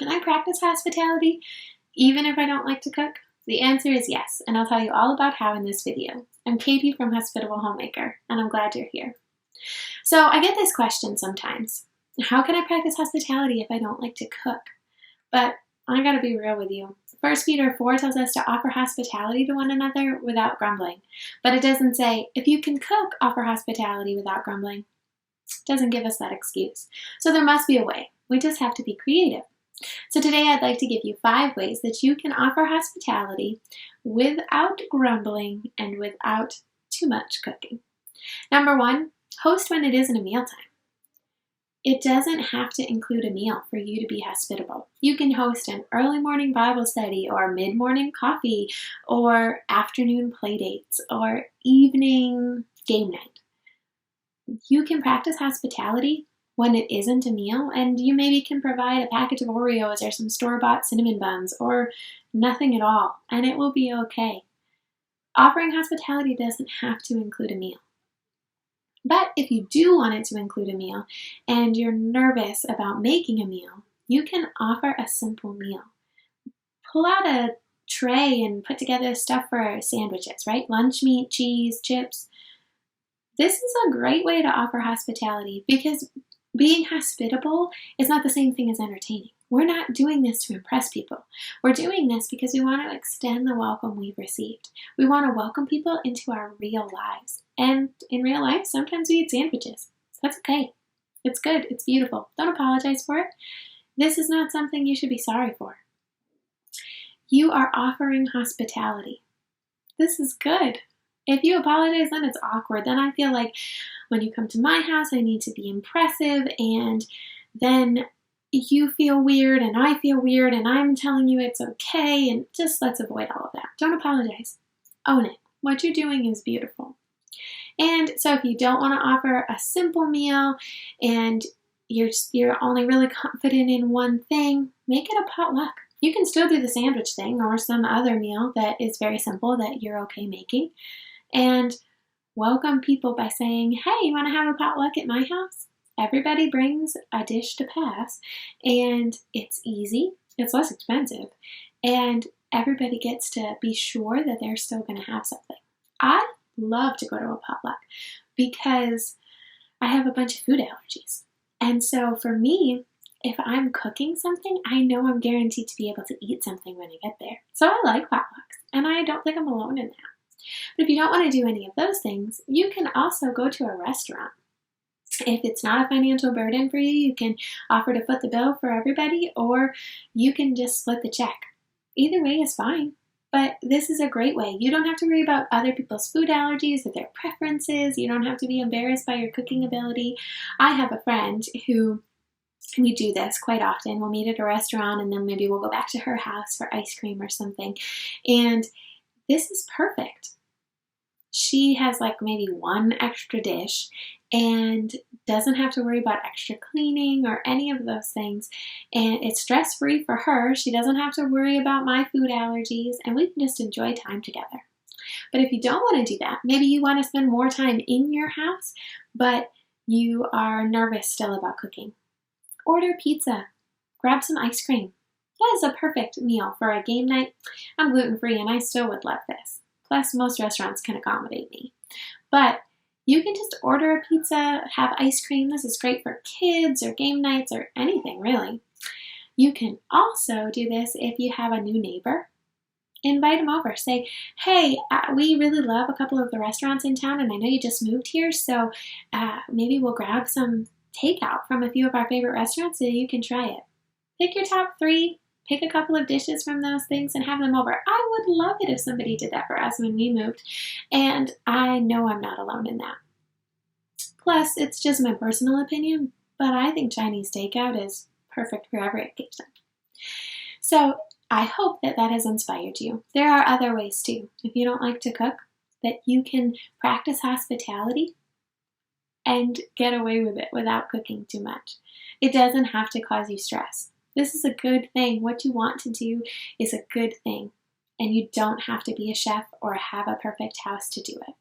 Can I practice hospitality even if I don't like to cook? The answer is yes, and I'll tell you all about how in this video. I'm Katie from Hospitable Homemaker, and I'm glad you're here. So I get this question sometimes. How can I practice hospitality if I don't like to cook? But I gotta be real with you. 1 Peter 4 tells us to offer hospitality to one another without grumbling. But it doesn't say, if you can cook, offer hospitality without grumbling. It doesn't give us that excuse. So there must be a way. We just have to be creative. So today I'd like to give you 5 ways that you can offer hospitality without grumbling and without too much cooking. Number 1, host when it isn't a mealtime. It doesn't have to include a meal for you to be hospitable. You can host an early morning Bible study or mid-morning coffee or afternoon play dates or evening game night. You can practice hospitality when it isn't a meal, and you maybe can provide a package of Oreos or some store-bought cinnamon buns or nothing at all, and it will be okay. Offering hospitality doesn't have to include a meal. But if you do want it to include a meal and you're nervous about making a meal, you can offer a simple meal. Pull out a tray and put together stuff for sandwiches, right? Lunch meat, cheese, chips. This is a great way to offer hospitality because being hospitable is not the same thing as entertaining. We're not doing this to impress people. We're doing this because we want to extend the welcome we've received. We want to welcome people into our real lives. And in real life, sometimes we eat sandwiches. That's okay. It's good. It's beautiful. Don't apologize for it. This is not something you should be sorry for. You are offering hospitality. This is good. If you apologize, then it's awkward. Then I feel like when you come to my house, I need to be impressive, and then you feel weird and I feel weird and I'm telling you it's okay, and just let's avoid all of that. Don't apologize. Own it. What you're doing is beautiful. And so if you don't want to offer a simple meal and you're only really confident in one thing, make it a potluck. You can still do the sandwich thing or some other meal that is very simple that you're okay making. And welcome people by saying, hey, you want to have a potluck at my house? Everybody brings a dish to pass, and it's easy, it's less expensive, and everybody gets to be sure that they're still going to have something. I love to go to a potluck because I have a bunch of food allergies. And so for me, if I'm cooking something, I know I'm guaranteed to be able to eat something when I get there. So I like potlucks, and I don't think I'm alone in that. But if you don't want to do any of those things, you can also go to a restaurant. If it's not a financial burden for you, you can offer to foot the bill for everybody, or you can just split the check. Either way is fine, but this is a great way. You don't have to worry about other people's food allergies or their preferences. You don't have to be embarrassed by your cooking ability. I have a friend who we do this quite often. We'll meet at a restaurant and then maybe we'll go back to her house for ice cream or something. And this is perfect. She has like maybe one extra dish and doesn't have to worry about extra cleaning or any of those things. And it's stress-free for her. She doesn't have to worry about my food allergies, and we can just enjoy time together. But if you don't want to do that, maybe you want to spend more time in your house, but you are nervous still about cooking. Order pizza. Grab some ice cream. That is a perfect meal for a game night. I'm gluten-free and I still would love this. Plus, most restaurants can accommodate me. But you can just order a pizza, have ice cream. This is great for kids or game nights or anything, really. You can also do this if you have a new neighbor. Invite them over. Say, hey, we really love a couple of the restaurants in town, and I know you just moved here, so maybe we'll grab some takeout from a few of our favorite restaurants so you can try it. Pick your top 3. Pick a couple of dishes from those things and have them over. I would love it if somebody did that for us when we moved, and I know I'm not alone in that. Plus, it's just my personal opinion, but I think Chinese takeout is perfect for every occasion. So I hope that that has inspired you. There are other ways too. If you don't like to cook, that you can practice hospitality and get away with it without cooking too much. It doesn't have to cause you stress. This is a good thing. What you want to do is a good thing, and you don't have to be a chef or have a perfect house to do it.